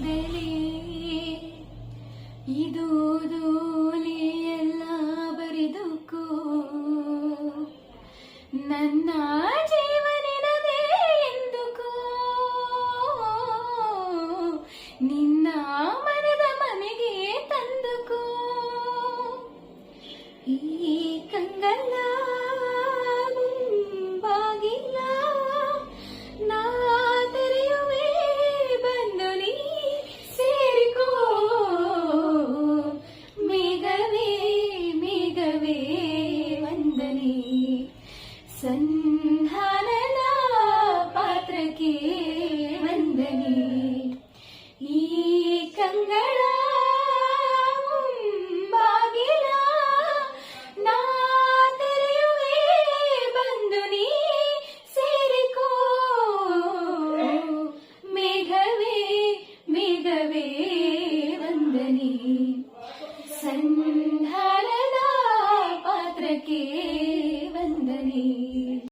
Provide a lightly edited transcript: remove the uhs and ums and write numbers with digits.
ಮೊದಲೇ ಇದು ದೂಲಿ ಎಲ್ಲ ಬರಿದುಕೋ ನನ್ನ ಜೀವನಿನದೇ ಎಂದುಕೋ ನಿನ್ನ ಮನದ ಮನೆಗೆ ತಂದುಕೋ ಈ ಕಂಗಲ್ಲ ಮುಂಬಾಗಿಲ ನಾ ತೆರೆಯುವೆ ಬಂದು ನೀ ಸೇರಿಕೋ ಮೇಘವೇ ಮೇಘವೇ ವಂದನೆ ಸಂಧಾನದ ಪಾತ್ರಕ್ಕೆ ವಂದನೆ ಈ ಕಂಗಳ